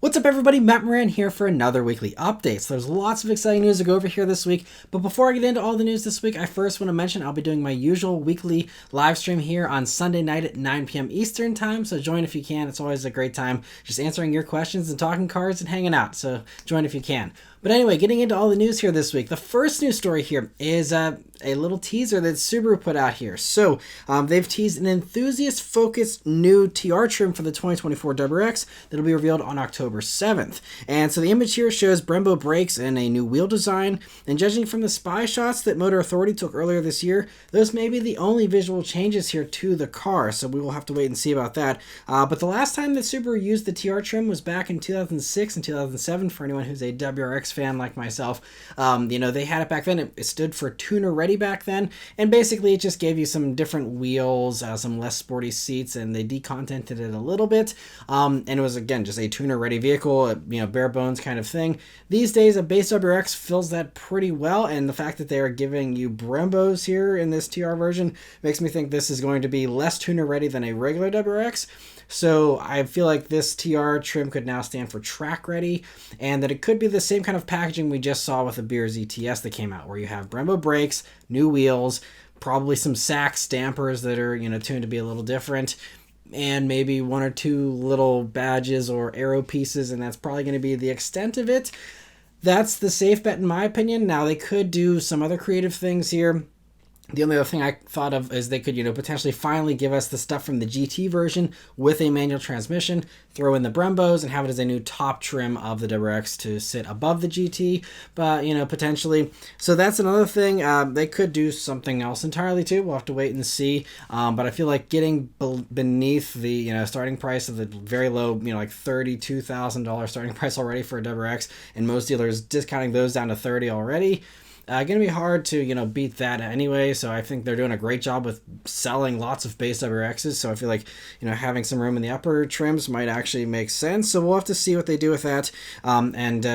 What's up everybody, Matt Maran here for another weekly update. So there's lots of exciting news to go over here this week, but before I get into all the news this week, I first want to mention I'll be doing my usual weekly live stream here on Sunday night at 9 p.m. Eastern time, so join if you can. It's always a great time just answering your questions and talking cars and hanging out, so join if you can. But anyway, getting into all the news here this week, the first news story here is a little teaser that Subaru put out here. So they've teased an enthusiast-focused new TR trim for the 2024 WRX that'll be revealed on October 7th. And so the image here shows Brembo brakes and a new wheel design. And judging from the spy shots that Motor Authority took earlier this year, those may be the only visual changes here to the car. So we will have to wait and see about that. But the last time that Subaru used the TR trim was back in 2006 and 2007. For anyone who's a WRX fan like myself, they had it back then. It stood for tuner ready back then, and basically it just gave you some different wheels, some less sporty seats, and they decontented it a little bit, and it was again just a tuner ready vehicle, bare bones kind of thing. These days a base WRX fills that pretty well, and the fact that they are giving you Brembos here in this TR version makes me think this is going to be less tuner ready than a regular WRX. So I feel like this TR trim could now stand for track ready, and that it could be the same kind of packaging we just saw with the BRZ TS that came out, where you have Brembo brakes, new wheels, probably some Sachs dampers that are tuned to be a little different, and maybe one or two little badges or aero pieces, and that's probably going to be the extent of it. That's the safe bet in my opinion. Now they could do some other creative things here. The only other thing I thought of is they could, potentially finally give us the stuff from the GT version with a manual transmission, throw in the Brembos, and have it as a new top trim of the WRX to sit above the GT, but, potentially. So that's another thing. They could do something else entirely, too. We'll have to wait and see. But I feel like getting beneath the, starting price of the very low, like $32,000 starting price already for a WRX, and most dealers discounting those down to $30 already. Going to be hard to, beat that anyway, so I think they're doing a great job with selling lots of base WRXs, so I feel like, having some room in the upper trims might actually make sense, so we'll have to see what they do with that,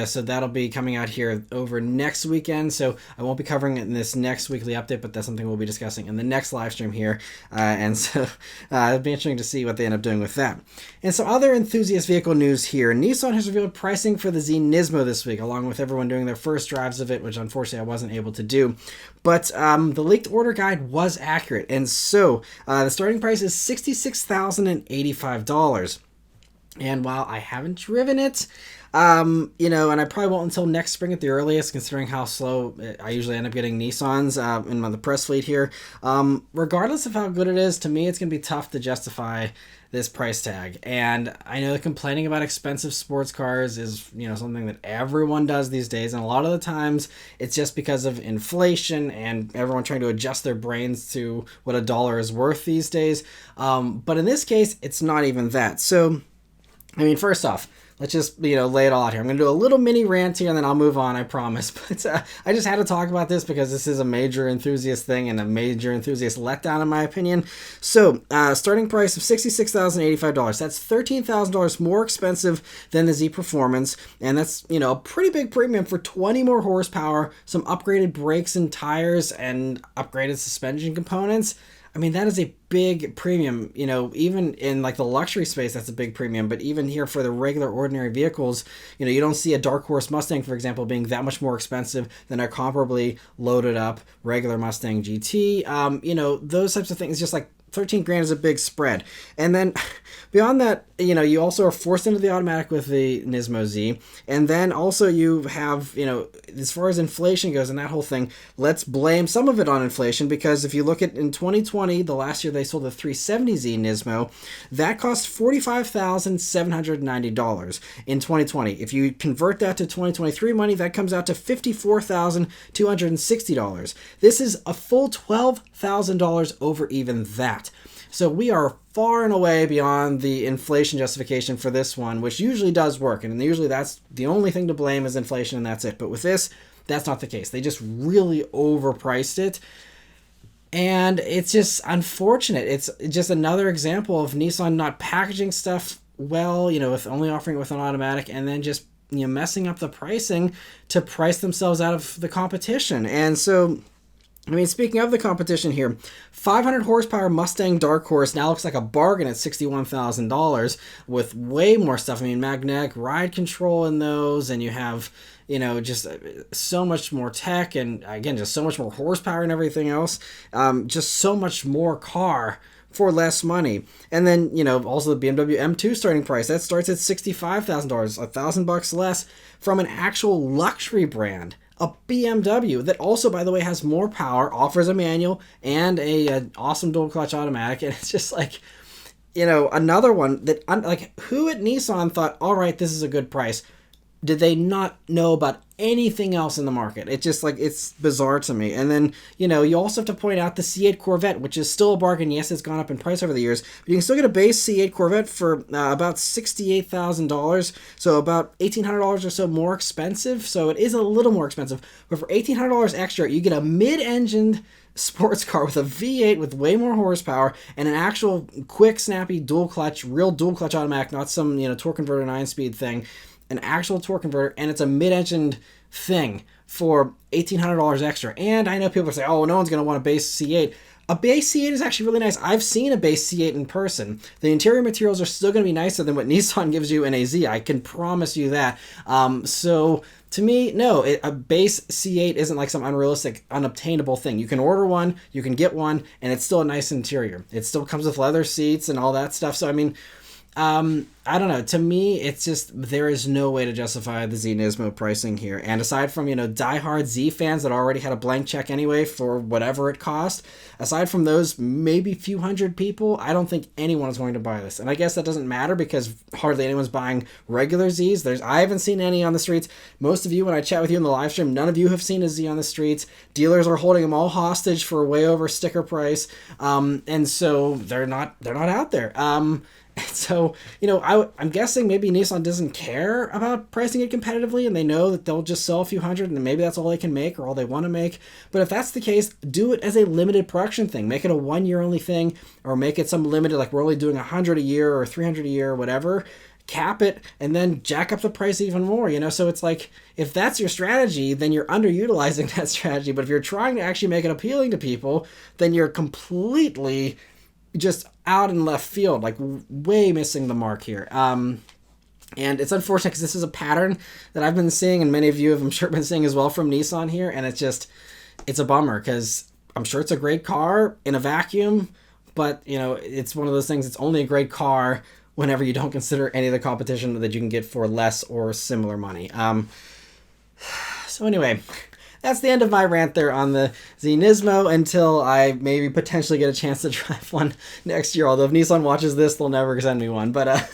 so that'll be coming out here over next weekend, so I won't be covering it in this next weekly update, but that's something we'll be discussing in the next live stream here, so it'll be interesting to see what they end up doing with that. And so other enthusiast vehicle news here, Nissan has revealed pricing for the Z Nismo this week, along with everyone doing their first drives of it, which unfortunately I wasn't able to do, but the leaked order guide was accurate, and so the starting price is $66,085. And while I haven't driven it, and I probably won't until next spring at the earliest, considering how slow I usually end up getting Nissans in the press fleet here, regardless of how good it is, to me it's going to be tough to justify this price tag. And I know that complaining about expensive sports cars is, something that everyone does these days. And a lot of the times it's just because of inflation and everyone trying to adjust their brains to what a dollar is worth these days. But in this case, it's not even that. So, first off, let's just, lay it all out here. I'm going to do a little mini rant here and then I'll move on, I promise. But I just had to talk about this because this is a major enthusiast thing and a major enthusiast letdown in my opinion. So, starting price of $66,085. That's $13,000 more expensive than the Z Performance. And that's, a pretty big premium for 20 more horsepower, some upgraded brakes and tires, and upgraded suspension components. That is a big premium, even in like the luxury space, that's a big premium. But even here for the regular ordinary vehicles, you don't see a Dark Horse Mustang, for example, being that much more expensive than a comparably loaded up regular Mustang GT. Those types of things, just like 13 grand is a big spread. And then beyond that, you also are forced into the automatic with the Nismo Z. And then also you have, as far as inflation goes and that whole thing, let's blame some of it on inflation, because if you look at in 2020, the last year they sold the 370Z Nismo, that cost $45,790 in 2020. If you convert that to 2023 money, that comes out to $54,260. This is a full $12,000 over even that. So we are far and away beyond the inflation justification for this one, which usually does work. And usually that's the only thing to blame is inflation, and that's it. But with this, that's not the case. They just really overpriced it. And it's just unfortunate. It's just another example of Nissan not packaging stuff well, with only offering it with an automatic, and then just, messing up the pricing to price themselves out of the competition. And so I mean, speaking of the competition here, 500 horsepower Mustang Dark Horse now looks like a bargain at $61,000 with way more stuff. I mean, magnetic ride control in those, and you have, just so much more tech, and again, just so much more horsepower and everything else. Just so much more car for less money. And then, also the BMW M2 starting price, that starts at $65,000, $1,000 less from an actual luxury brand. A BMW that also, by the way, has more power, offers a manual and an awesome dual clutch automatic. And it's just like, another one that, like, who at Nissan thought, all right, this is a good price? Did they not know about anything else in the market? It's just like, it's bizarre to me. And then, you also have to point out the C8 Corvette, which is still a bargain. Yes, it's gone up in price over the years, but you can still get a base C8 Corvette for about $68,000. So about $1,800 or so more expensive. So it is a little more expensive, but for $1,800 extra, you get a mid-engined sports car with a V8 with way more horsepower and an actual quick, snappy dual clutch, real dual clutch automatic, not some, torque converter 9-speed thing. An actual torque converter, and it's a mid-engined thing for $1,800 extra. And I know people say, oh, no one's going to want a base C8. A base C8 is actually really nice. I've seen a base C8 in person. The interior materials are still going to be nicer than what Nissan gives you in a Z. I can promise you that. So to me, no, a base C8 isn't like some unrealistic, unobtainable thing. You can order one, you can get one, and it's still a nice interior. It still comes with leather seats and all that stuff. So, I mean, I don't know. To me, it's just, there is no way to justify the Z Nismo pricing here. And aside from, diehard Z fans that already had a blank check anyway for whatever it cost, aside from those maybe few hundred people, I don't think anyone is going to buy this. And I guess that doesn't matter because hardly anyone's buying regular Zs. I haven't seen any on the streets. Most of you, when I chat with you in the live stream, none of you have seen a Z on the streets. Dealers are holding them all hostage for way over sticker price. And so they're not out there. So, I'm guessing maybe Nissan doesn't care about pricing it competitively, and they know that they'll just sell a few hundred, and maybe that's all they can make or all they want to make. But if that's the case, do it as a limited production thing. Make it a 1 year only thing, or make it some limited, like we're only doing 100 a year or 300 a year or whatever. Cap it, and then jack up the price even more, So it's like, if that's your strategy, then you're underutilizing that strategy. But if you're trying to actually make it appealing to people, then you're completely just out in left field, like way missing the mark here. And it's unfortunate because this is a pattern that I've been seeing, and many of you have, I'm sure, been seeing as well from Nissan here. And it's a bummer because I'm sure it's a great car in a vacuum, but it's one of those things. It's only a great car whenever you don't consider any of the competition that you can get for less or similar money. So anyway, that's the end of my rant there on the Z Nismo until I maybe potentially get a chance to drive one next year. Although if Nissan watches this, they'll never send me one. But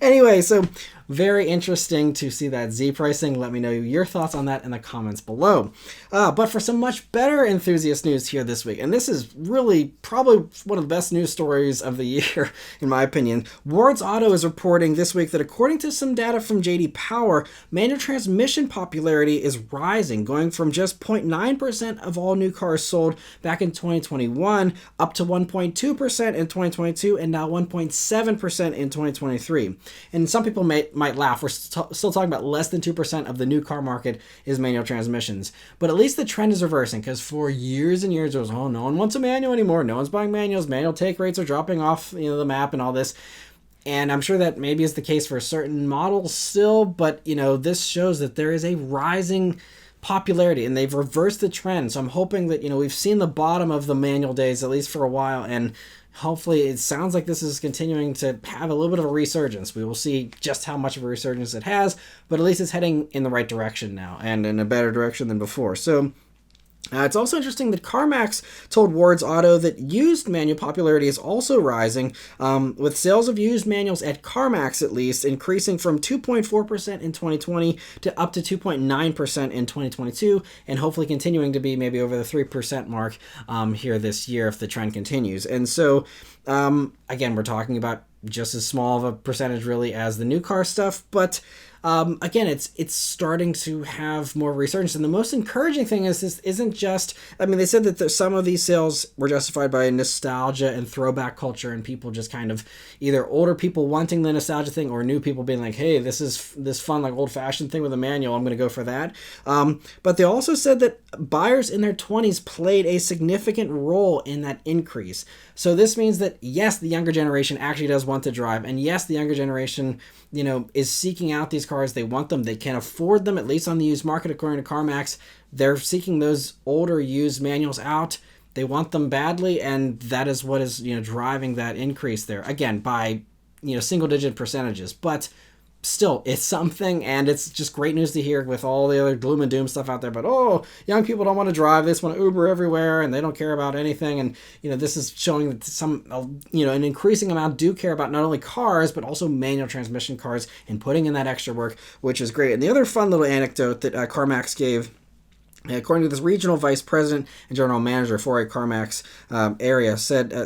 anyway, so very interesting to see that Z pricing. Let me know your thoughts on that in the comments below. But for some much better enthusiast news here this week, and this is really probably one of the best news stories of the year, in my opinion. Ward's Auto is reporting this week that according to some data from JD Power, manual transmission popularity is rising, going from just 0.9% of all new cars sold back in 2021 up to 1.2% in 2022 and now 1.7% in 2023. And some people might laugh. We're still talking about less than 2% of the new car market is manual transmissions. But at least the trend is reversing, because for years and years it was, oh, no one wants a manual anymore. No one's buying manuals. Manual take rates are dropping off the map and all this. And I'm sure that maybe is the case for certain models still, but this shows that there is a rising popularity and they've reversed the trend. So I'm hoping that we've seen the bottom of the manual days, at least for a while, and hopefully it sounds like this is continuing to have a little bit of a resurgence. We will see just how much of a resurgence it has, but at least it's heading in the right direction now and in a better direction than before. So it's also interesting that CarMax told Ward's Auto that used manual popularity is also rising, with sales of used manuals at CarMax at least increasing from 2.4% in 2020 to up to 2.9% in 2022, and hopefully continuing to be maybe over the 3% mark here this year if the trend continues. And so, again, we're talking about just as small of a percentage really as the new car stuff, but again, it's starting to have more resurgence. And the most encouraging thing is this isn't just, I mean, they said that some of these sales were justified by nostalgia and throwback culture and people just kind of either older people wanting the nostalgia thing or new people being like, hey, this is this fun, like old fashioned thing with a manual. I'm going to go for that. But they also said that buyers in their 20s played a significant role in that increase. So this means that, yes, the younger generation actually does want to drive. And yes, the younger generation, is seeking out these cars. They want them. They can afford them, at least on the used market, according to CarMax. They're seeking those older used manuals out. They want them badly. And that is what is, driving that increase there. Again, by, single digit percentages. But still, it's something, and it's just great news to hear with all the other gloom and doom stuff out there. But young people don't want to drive, they just want to Uber everywhere, and they don't care about anything. And this is showing that some an increasing amount do care about not only cars but also manual transmission cars and putting in that extra work, which is great. And the other fun little anecdote that CarMax gave, according to this regional vice president and general manager for a CarMax area,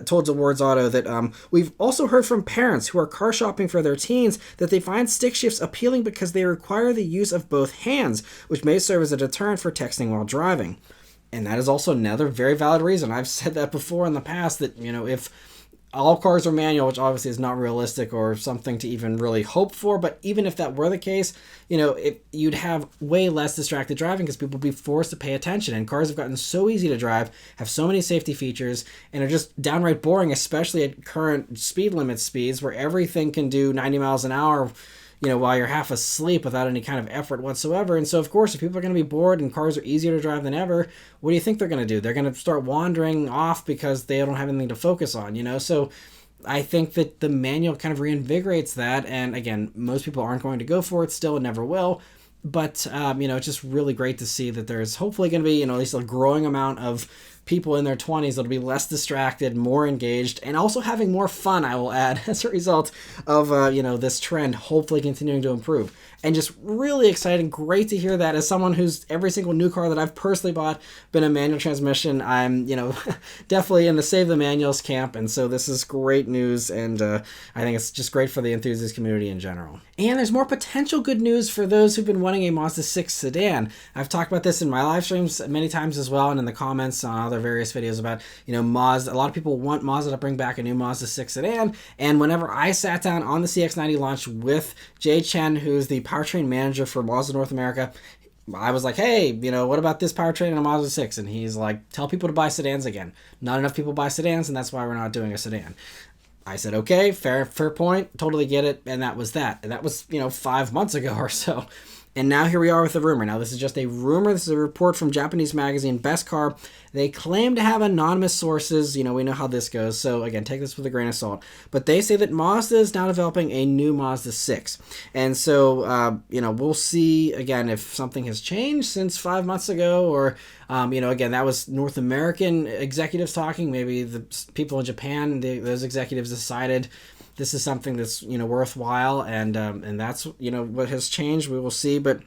told Awards Auto that we've also heard from parents who are car shopping for their teens that they find stick shifts appealing because they require the use of both hands, which may serve as a deterrent for texting while driving. And that is also another very valid reason. I've said that before in the past that, if all cars are manual, which obviously is not realistic or something to even really hope for, but even if that were the case, you'd have way less distracted driving because people would be forced to pay attention. And cars have gotten so easy to drive, have so many safety features, and are just downright boring, especially at current speed limit speeds where everything can do 90 miles an hour while you're half asleep without any kind of effort whatsoever. And so, of course, if people are going to be bored and cars are easier to drive than ever, what do you think they're going to do? They're going to start wandering off because they don't have anything to focus on, So I think that the manual kind of reinvigorates that. And again, most people aren't going to go for it still and never will. But, it's just really great to see that there's hopefully going to be, at least a growing amount of people in their 20s that'll be less distracted, more engaged, and also having more fun, I will add, as a result of, this trend hopefully continuing to improve. And just really exciting, great to hear that. As someone who's every single new car that I've personally bought been a manual transmission, I'm, definitely in the save the manuals camp. And so this is great news. And I think it's just great for the enthusiast community in general. And there's more potential good news for those who've been wanting a Mazda 6 sedan. I've talked about this in my live streams many times as well, and in the comments on other various videos about, Mazda. A lot of people want Mazda to bring back a new Mazda 6 sedan. And whenever I sat down on the CX-90 launch with Jay Chen, who's the powertrain manager for Mazda North America, I was like, hey, what about this powertrain in a Mazda 6? And he's like, tell people to buy sedans again. Not enough people buy sedans, and that's why we're not doing a sedan. I said, okay, fair point, totally get it, and that was that. And that was, 5 months ago or so. And now here we are with the rumor. Now, this is just a rumor. This is a report from Japanese magazine Best Car. They claim to have anonymous sources. We know how this goes. So, again, take this with a grain of salt. But they say that Mazda is now developing a new Mazda 6. And so, we'll see, again, if something has changed since 5 months ago. Or, again, that was North American executives talking. Maybe the people in Japan, those executives decided this is something that's worthwhile, and that's what has changed. We will see, but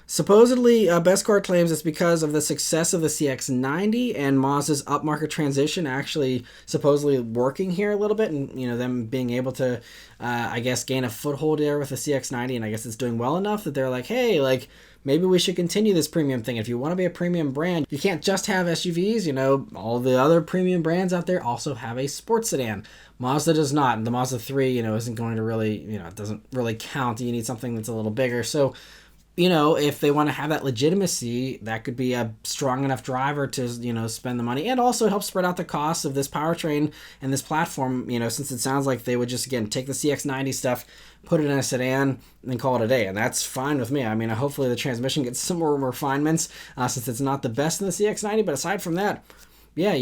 supposedly Best Car claims it's because of the success of the CX-90 and Mazda's upmarket transition actually supposedly working here a little bit, and them being able to gain a foothold there with the CX-90, and I guess it's doing well enough that they're like, hey, maybe we should continue this premium thing. If you want to be a premium brand, you can't just have SUVs. All the other premium brands out there also have a sports sedan. Mazda does not. And the Mazda 3, isn't going to really, it doesn't really count. You need something that's a little bigger. So, if they want to have that legitimacy, that could be a strong enough driver to, spend the money, and also help spread out the costs of this powertrain and this platform, since it sounds like they would just, again, take the CX-90 stuff, put it in a sedan, and call it a day. And that's fine with me. I mean, hopefully the transmission gets some more refinements since it's not the best in the CX-90. But aside from that, yeah,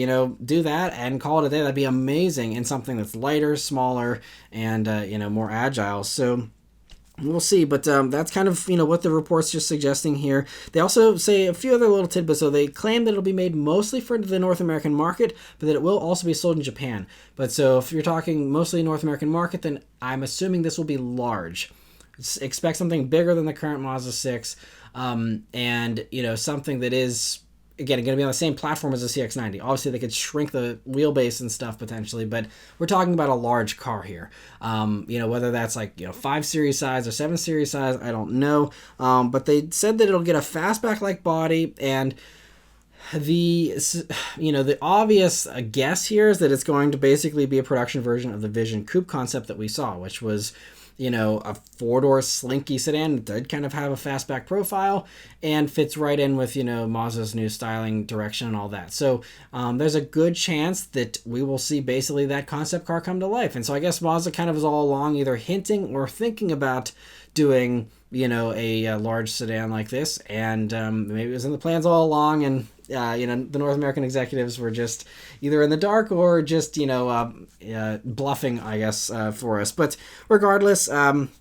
do that and call it a day. That'd be amazing in something that's lighter, smaller, and, more agile. So we'll see, but that's kind of, what the report's just suggesting here. They also say a few other little tidbits. So they claim that it'll be made mostly for the North American market, but that it will also be sold in Japan. But so if you're talking mostly North American market, then I'm assuming this will be large. Expect something bigger than the current Mazda 6, and, something that is again, going to be on the same platform as the CX-90. Obviously, they could shrink the wheelbase and stuff potentially, but we're talking about a large car here. Whether that's like 5 Series size or 7 Series size, I don't know. But they said that it'll get a fastback-like body, and the obvious guess here is that it's going to basically be a production version of the Vision Coupe concept that we saw, which was a 4-door slinky sedan that did kind of have a fastback profile and fits right in with, Mazda's new styling direction and all that. So there's a good chance that we will see basically that concept car come to life. And so I guess Mazda kind of is all along either hinting or thinking about doing, a large sedan like this. And maybe it was in the plans all along, and the North American executives were just either in the dark or just, bluffing, I guess, for us. But regardless,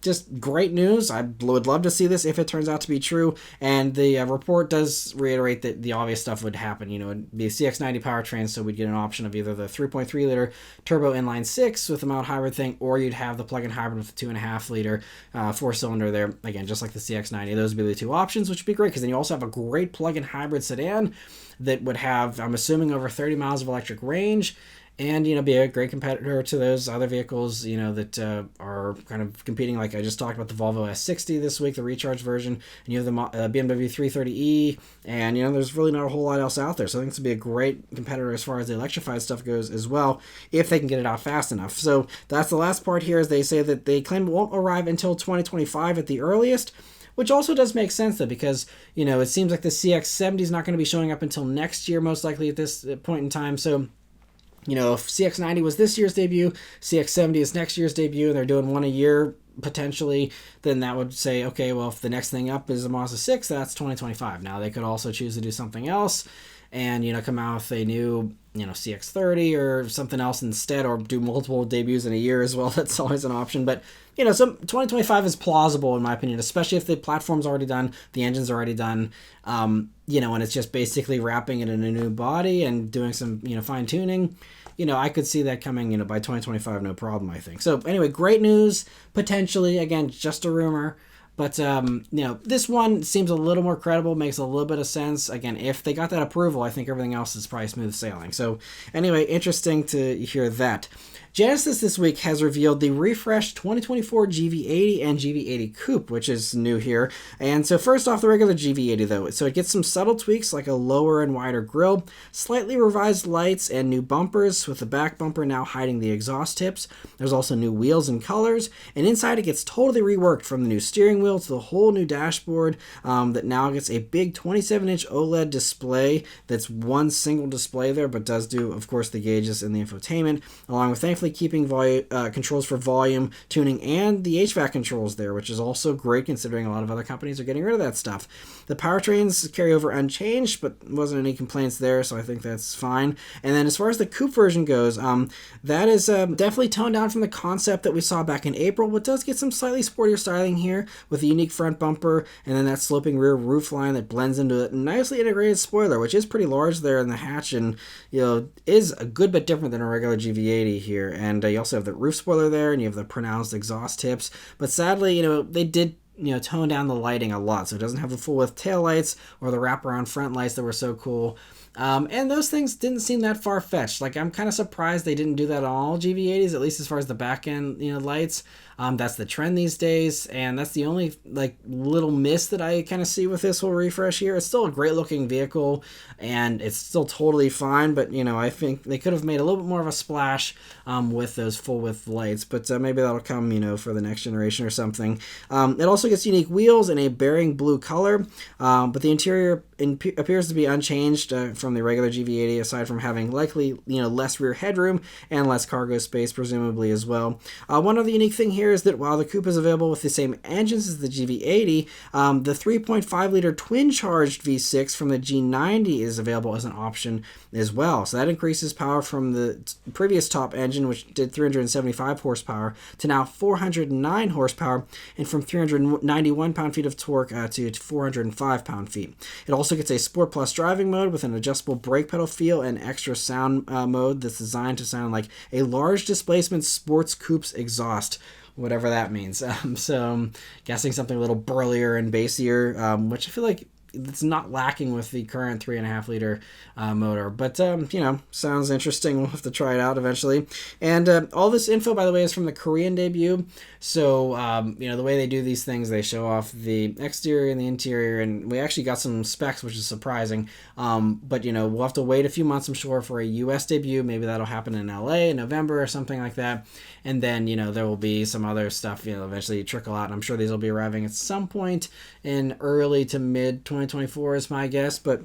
just great news. I would love to see this if it turns out to be true. And the report does reiterate that the obvious stuff would happen. It'd be a CX-90 powertrain, so we'd get an option of either the 3.3 liter turbo inline 6 with the mild hybrid thing, or you'd have the plug-in hybrid with the 2.5 liter 4-cylinder there. Again, just like the CX-90. Those would be the two options, which would be great, because then you also have a great plug-in hybrid sedan that would have, I'm assuming, over 30 miles of electric range, and be a great competitor to those other vehicles that are kind of competing. Like I just talked about the Volvo S60 this week, the recharge version, and you have the BMW 330e, and there's really not a whole lot else out there. So I think this would be a great competitor as far as the electrified stuff goes as well, if they can get it out fast enough. So that's the last part here, is they say that they claim it won't arrive until 2025 at the earliest, which also does make sense, though, because, it seems like the CX-70 is not going to be showing up until next year, most likely at this point in time. So, if CX-90 was this year's debut, CX-70 is next year's debut, and they're doing one a year potentially, then that would say, okay, well, if the next thing up is a Mazda 6, that's 2025. Now, they could also choose to do something else and, come out with a new, CX-30 or something else instead, or do multiple debuts in a year as well. That's always an option. But, so 2025 is plausible, in my opinion, especially if the platform's already done, the engine's already done, and it's just basically wrapping it in a new body and doing some, fine-tuning. I could see that coming, by 2025, no problem, I think. So, anyway, great news, potentially. Again, just a rumor. But, this one seems a little more credible, makes a little bit of sense. Again, if they got that approval, I think everything else is probably smooth sailing. So, anyway, interesting to hear that. Genesis this week has revealed the refreshed 2024 GV80 and GV80 Coupe, which is new here. And so first off, the regular GV80 though. So it gets some subtle tweaks like a lower and wider grille, slightly revised lights, and new bumpers, with the back bumper now hiding the exhaust tips. There's also new wheels and colors, and inside it gets totally reworked, from the new steering wheel to the whole new dashboard that now gets a big 27-inch OLED display that's one single display there, but does do, of course, the gauges and the infotainment, along with thankfully keeping controls for volume, tuning, and the HVAC controls there, which is also great considering a lot of other companies are getting rid of that stuff. The powertrains carry over unchanged, but wasn't any complaints there, so I think that's fine. And then as far as the Coupe version goes, that is definitely toned down from the concept that we saw back in April, but does get some slightly sportier styling here, with a unique front bumper, and then that sloping rear roof line that blends into a nicely integrated spoiler, which is pretty large there in the hatch, and is a good bit different than a regular GV80 here. And you also have the roof spoiler there, and you have the pronounced exhaust tips. But sadly, they did tone down the lighting a lot, so it doesn't have the full width tail lights or the wraparound front lights that were so cool. And those things didn't seem that far-fetched. Like, I'm kind of surprised they didn't do that on all GV80s, at least as far as the back-end, lights. That's the trend these days, and that's the only, little miss that I kind of see with this whole refresh here. It's still a great-looking vehicle, and it's still totally fine, but, I think they could have made a little bit more of a splash with those full-width lights, but maybe that'll come, for the next generation or something. It also gets unique wheels in a bearing blue color, but the interior appears to be unchanged from the regular GV80, aside from having likely, less rear headroom and less cargo space, presumably, as well. One other unique thing here is that while the Coupe is available with the same engines as the GV80, the 3.5 liter twin-charged V6 from the G90 is available as an option as well. So that increases power from the previous top engine, which did 375 horsepower, to now 409 horsepower, and from 391 pound-feet of torque to 405 pound-feet. It also gets a Sport Plus driving mode with an adjustable brake pedal feel and extra sound mode that's designed to sound like a large displacement sports coupe's exhaust, whatever that means. So I'm guessing something a little burlier and bassier, which I feel like it's not lacking with the current 3.5 liter motor. But, sounds interesting. We'll have to try it out eventually. And all this info, by the way, is from the Korean debut. So, the way they do these things, they show off the exterior and the interior, and we actually got some specs, which is surprising. But, we'll have to wait a few months, I'm sure, for a US debut. Maybe that'll happen in LA in November or something like that. And then, there will be some other stuff, eventually trickle out. And I'm sure these will be arriving at some point in early to mid 2024 is my guess. But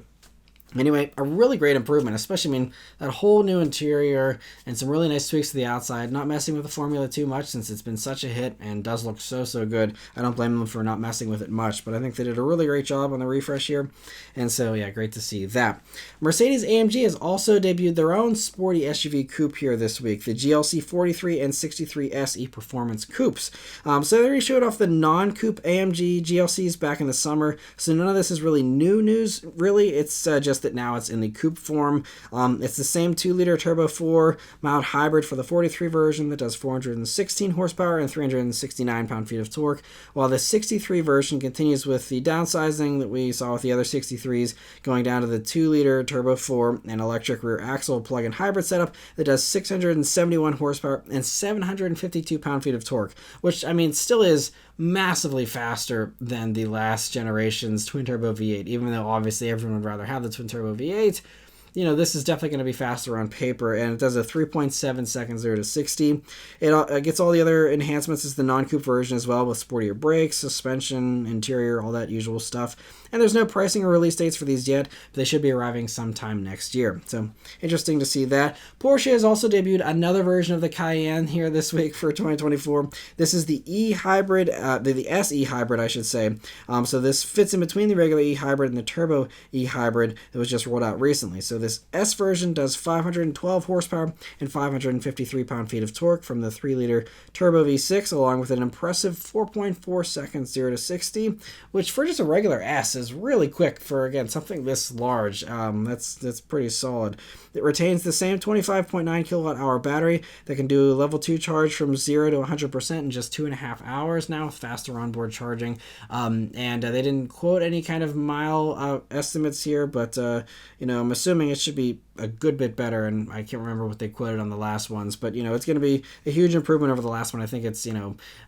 anyway, a really great improvement, especially, that whole new interior and some really nice tweaks to the outside, not messing with the formula too much since it's been such a hit and does look so good. I don't blame them for not messing with it much, but I think they did a really great job on the refresh here. And so, yeah, great to see that. Mercedes-AMG has also debuted their own sporty SUV coupe here this week, the GLC 43 and 63 SE Performance Coupes. So they already showed off the non-coupe AMG GLCs back in the summer, so none of this is really new news, really. It's just that now it's in the coupe form. It's the same 2-liter turbo 4 mild hybrid for the 43 version that does 416 horsepower and 369 pound-feet of torque, while the 63 version continues with the downsizing that we saw with the other 63s, going down to the 2-liter turbo 4 and electric rear axle plug-in hybrid setup that does 671 horsepower and 752 pound-feet of torque, which, still is massively faster than the last generation's twin-turbo V8, even though obviously everyone would rather have the twin-turbo V8. This is definitely going to be faster on paper, and it does a 3.7 seconds 0 to 60. It gets all the other enhancements as the non-coupe version as well, with sportier brakes, suspension, interior, all that usual stuff. And there's no pricing or release dates for these yet, but they should be arriving sometime next year. So interesting to see that. Porsche has also debuted another version of the Cayenne here this week for 2024. This is the E-Hybrid, the SE Hybrid, I should say. So this fits in between the regular E-Hybrid and the Turbo E-Hybrid that was just rolled out recently. So this S version does 512 horsepower and 553 pound-feet of torque from the 3-liter Turbo V6, along with an impressive 4.4 seconds 0 to 60, which for just a regular S is really quick for, again, something this large. That's pretty solid. It retains the same 25.9 kilowatt-hour battery that can do level 2 charge from 0 to 100% in just 2.5 hours now, with faster onboard charging. And they didn't quote any kind of mile estimates here, but I'm assuming it should be a good bit better, and I can't remember what they quoted on the last ones, but it's going to be a huge improvement over the last one. I think it's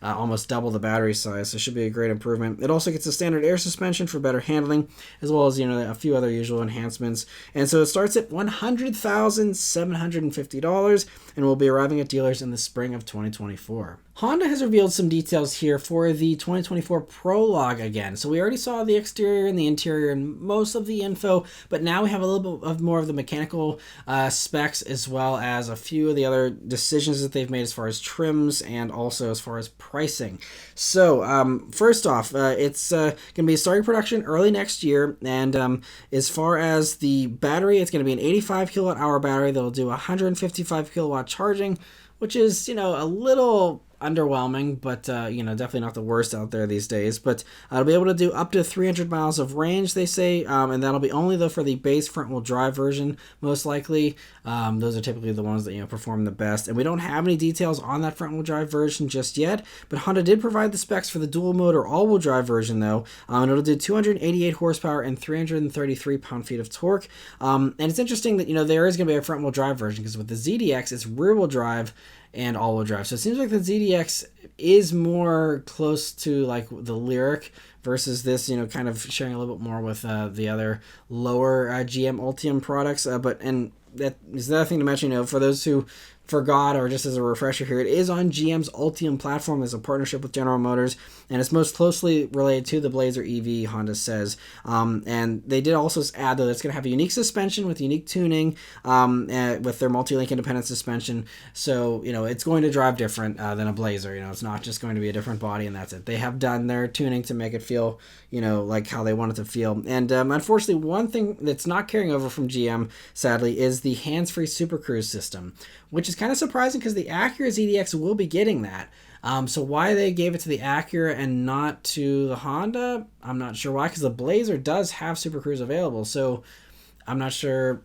almost double the battery size, so it should be a great improvement. It also gets a standard air suspension for better handling, as well as a few other usual enhancements. And so it starts at $100,750 and will be arriving at dealers in the spring of 2024. Honda has revealed some details here for the 2024 Prologue again. So we already saw the exterior and the interior and most of the info, but now we have a little bit of more of the mechanical specs, as well as a few of the other decisions that they've made as far as trims and also as far as pricing. So first off, it's going to be starting production early next year, and as far as the battery, it's going to be an 85 kilowatt hour battery that will do 155 kilowatt charging, which is, a little underwhelming, but definitely not the worst out there these days. But it'll be able to do up to 300 miles of range, they say, and that'll be only though for the base front-wheel drive version, most likely. Those are typically the ones that perform the best, and we don't have any details on that front-wheel drive version just yet. But Honda did provide the specs for the dual-motor all-wheel drive version though, and it'll do 288 horsepower and 333 pound-feet of torque. And it's interesting that there is going to be a front-wheel drive version, because with the ZDX, it's rear-wheel drive and all-wheel drive. So it seems like the ZDX is more close to like the Lyric versus this, kind of sharing a little bit more with the other lower GM Ultium products. And that is the other thing to mention, for those who forgot, or just as a refresher here, it is on GM's Ultium platform as a partnership with General Motors, and it's most closely related to the Blazer EV, Honda says. And they did also add that it's going to have a unique suspension with unique tuning with their multi-link independent suspension. So, it's going to drive different than a Blazer. It's not just going to be a different body and that's it. They have done their tuning to make it feel, like how they want it to feel. And unfortunately, one thing that's not carrying over from GM, sadly, is the hands-free Super Cruise system, which is kind of surprising because the Acura ZDX will be getting that. So why they gave it to the Acura and not to the Honda, I'm not sure why, because the Blazer does have Super Cruise available. So I'm not sure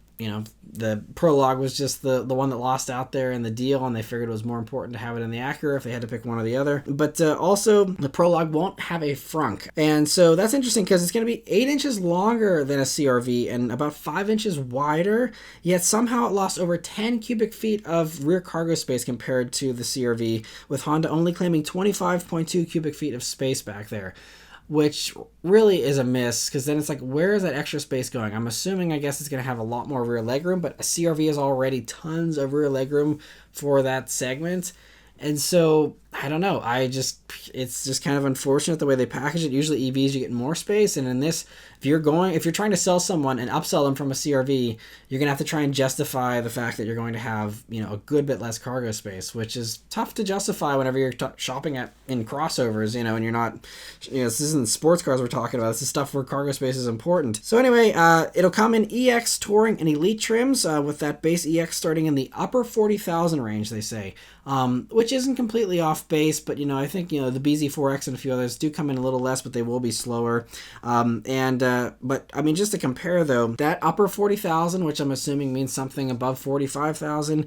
the Prologue was just the one that lost out there in the deal, and they figured it was more important to have it in the Acura if they had to pick one or the other. But also, the Prologue won't have a frunk. And so that's interesting because it's going to be 8 inches longer than a CRV and about 5 inches wider, yet somehow it lost over 10 cubic feet of rear cargo space compared to the CRV, with Honda only claiming 25.2 cubic feet of space back there, which really is a miss, because then it's like, where is that extra space going? I'm assuming, I guess, it's going to have a lot more rear legroom, but a CRV is already tons of rear legroom for that segment. And so, I don't know. It's just kind of unfortunate the way they package it. Usually EVs, you get more space. And in this, if you're trying to sell someone and upsell them from a CRV, you're going to have to try and justify the fact that you're going to have, a good bit less cargo space, which is tough to justify whenever you're shopping in crossovers, and you're not, this isn't sports cars we're talking about. This is stuff where cargo space is important. So anyway, it'll come in EX, Touring, and Elite trims, with that base EX starting in the upper 40,000 range, they say, which isn't completely off base, but I think the BZ4X and a few others do come in a little less, but they will be slower. But I mean, just to compare though, that upper 40,000, which I'm assuming means something above 45,000,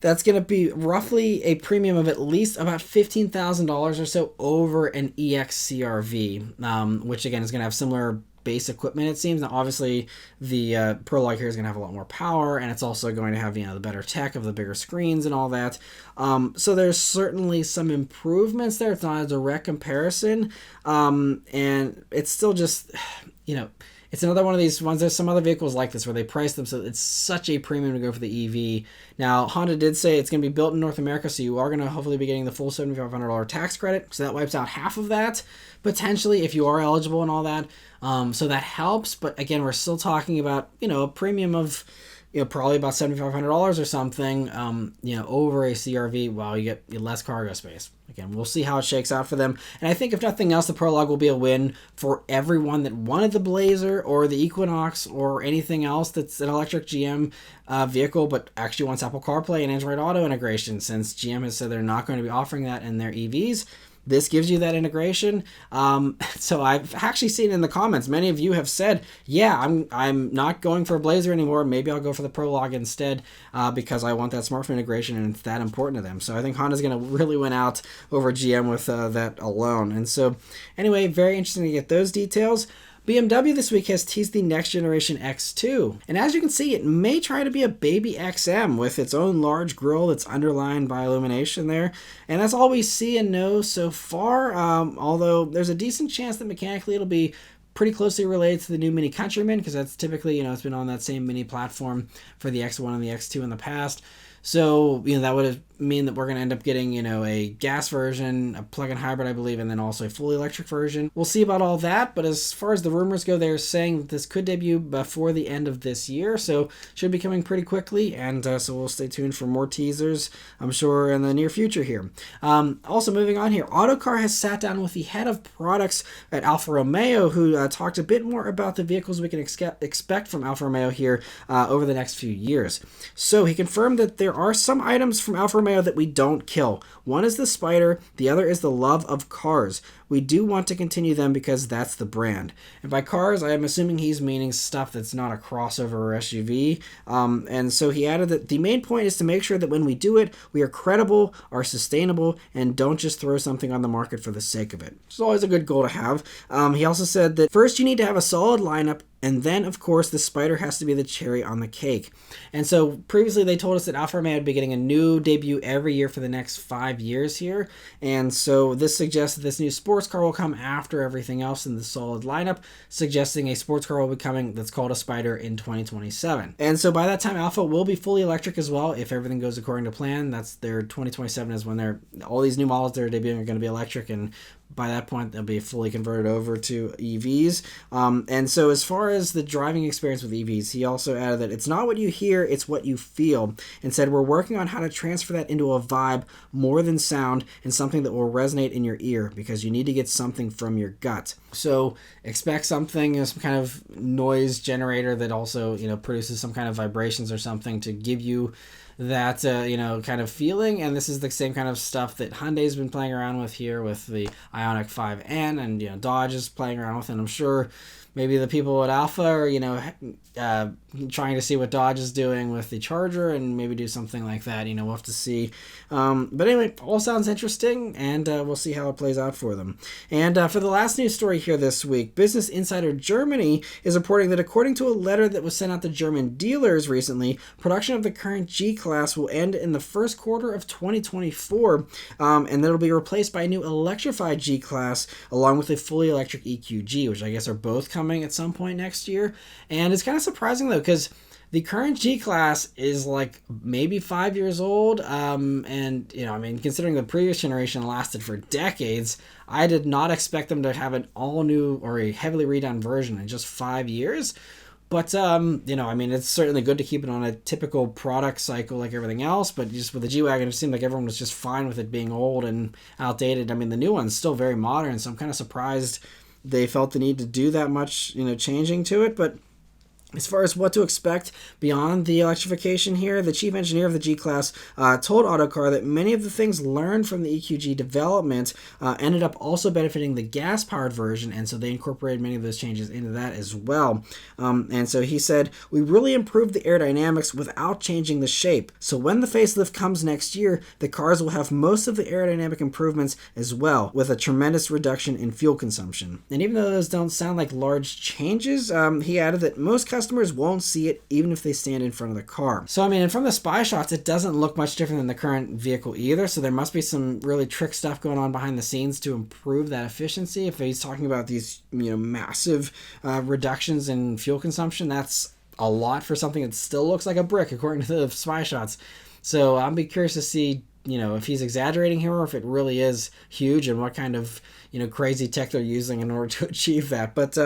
that's going to be roughly a premium of at least about $15,000 or so over an EX CRV, which again is going to have similar base equipment, it seems. Now, obviously, the Prologue here is going to have a lot more power, and it's also going to have, the better tech of the bigger screens and all that. So there's certainly some improvements there. It's not a direct comparison, and it's still just, it's another one of these ones. There's some other vehicles like this where they price them so it's such a premium to go for the EV. Now, Honda did say it's going to be built in North America, so you are going to hopefully be getting the full $7,500 tax credit, so that wipes out half of that, potentially, if you are eligible and all that. So that helps, but again, we're still talking about, a premium of, probably about $7,500 or something, over a CRV, while you get less cargo space. Again, we'll see how it shakes out for them. And I think if nothing else, the Prologue will be a win for everyone that wanted the Blazer or the Equinox or anything else that's an electric GM vehicle, but actually wants Apple CarPlay and Android Auto integration, since GM has said they're not going to be offering that in their EVs. This gives you that integration. So I've actually seen in the comments, many of you have said, yeah, I'm not going for a Blazer anymore. Maybe I'll go for the Prologue instead, because I want that smartphone integration and it's that important to them. So I think Honda's going to really win out over GM with that alone. And so anyway, very interesting to get those details. BMW this week has teased the next generation X2, and as you can see, it may try to be a baby XM with its own large grille that's underlined by illumination there, and that's all we see and know so far, although there's a decent chance that mechanically it'll be pretty closely related to the new Mini Countryman, because that's typically, it's been on that same Mini platform for the X1 and the X2 in the past. So, that would mean that we're going to end up getting, a gas version, a plug-in hybrid, I believe, and then also a fully electric version. We'll see about all that, but as far as the rumors go, they're saying that this could debut before the end of this year, so should be coming pretty quickly, and so we'll stay tuned for more teasers, I'm sure, in the near future here. Also, moving on here, Autocar has sat down with the head of products at Alfa Romeo, who talked a bit more about the vehicles we can expect from Alfa Romeo here over the next few years. So he confirmed that there are some items from Alfa Romeo that we don't kill. One is the Spider, the other is the love of cars. We do want to continue them because that's the brand. And by cars, I am assuming he's meaning stuff that's not a crossover or SUV. And so he added that the main point is to make sure that when we do it, we are credible, are sustainable, and don't just throw something on the market for the sake of it. It's always a good goal to have. He also said that first you need to have a solid lineup, and then, of course, the Spider has to be the cherry on the cake. And so previously they told us that Alfa Romeo would be getting a new debut every year for the next 5 years here. And so this suggests that this new sports car will come after everything else in the solid lineup, suggesting a sports car will be coming that's called a Spider in 2027. And so by that time, Alfa will be fully electric as well, if everything goes according to plan. That's their 2027 is when all these new models they're debuting are going to be electric, and by that point, they'll be fully converted over to EVs. And so as far as the driving experience with EVs, he also added that it's not what you hear, it's what you feel, and said we're working on how to transfer that into a vibe more than sound and something that will resonate in your ear, because you need to get something from your gut. So expect something, some kind of noise generator that also, produces some kind of vibrations or something to give you that kind of feeling, and this is the same kind of stuff that Hyundai's been playing around with here with the Ioniq 5N, and Dodge is playing around with, and I'm sure maybe the people at Alfa are, trying to see what Dodge is doing with the Charger and maybe do something like that. We'll have to see. But anyway, all sounds interesting, and we'll see how it plays out for them. And for the last news story here this week, Business Insider Germany is reporting that according to a letter that was sent out to German dealers recently, production of the current G-Class will end in the first quarter of 2024, and that'll be replaced by a new electrified G-Class along with a fully electric EQG, which I guess are both coming at some point next year. And it's kind of surprising though, because the current G-Class is like maybe 5 years old, and considering the previous generation lasted for decades, I did not expect them to have an all new or a heavily redone version in just 5 years. But, it's certainly good to keep it on a typical product cycle like everything else. But just with the G-Wagon, it seemed like everyone was just fine with it being old and outdated. I mean, the new one's still very modern, so I'm kind of surprised they felt the need to do that much, changing to it. But as far as what to expect beyond the electrification here, the chief engineer of the G-Class told Autocar that many of the things learned from the EQG development ended up also benefiting the gas-powered version, and so they incorporated many of those changes into that as well. And so he said, "We really improved the aerodynamics without changing the shape. So when the facelift comes next year, the cars will have most of the aerodynamic improvements as well, with a tremendous reduction in fuel consumption." And even though those don't sound like large changes, he added that most customers won't see it even if they stand in front of the car. So, and from the spy shots, it doesn't look much different than the current vehicle either, so there must be some really trick stuff going on behind the scenes to improve that efficiency. If he's talking about these, massive reductions in fuel consumption, that's a lot for something that still looks like a brick, according to the spy shots. So I'll be curious to see, if he's exaggerating here or if it really is huge and what kind of, crazy tech they're using in order to achieve that. But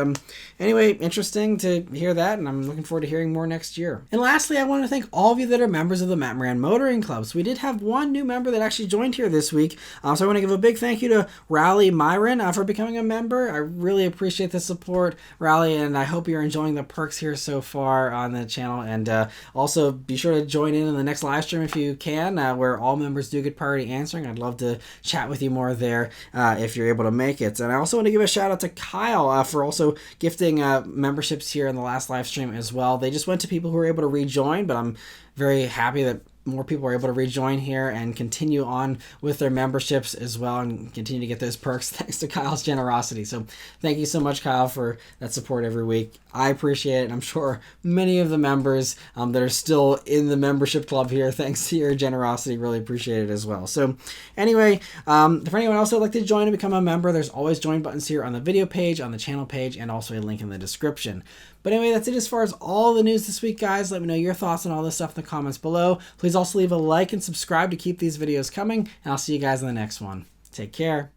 anyway, interesting to hear that, and I'm looking forward to hearing more next year. And lastly, I want to thank all of you that are members of the Maran Motoring Club. So we did have one new member that actually joined here this week. So I want to give a big thank you to Rally Myron for becoming a member. I really appreciate the support, Rally, and I hope you're enjoying the perks here so far on the channel. And also be sure to join in the next live stream if you can, where all members do get priority answering. I'd love to chat with you more there if you're able to make it. And I also want to give a shout out to Kyle for also gifting memberships here in the last live stream as well. They just went to people who were able to rejoin, but I'm very happy that more people are able to rejoin here and continue on with their memberships as well and continue to get those perks thanks to Kyle's generosity. So thank you so much, Kyle, for that support every week. I appreciate it, and I'm sure many of the members that are still in the membership club here, thanks to your generosity, really appreciate it as well. So anyway, for anyone else that'd like to join and become a member, there's always join buttons here on the video page, on the channel page, and also a link in the description. But anyway, that's it as far as all the news this week, guys. Let me know your thoughts on all this stuff in the comments below. Please also leave a like and subscribe to keep these videos coming, and I'll see you guys in the next one. Take care.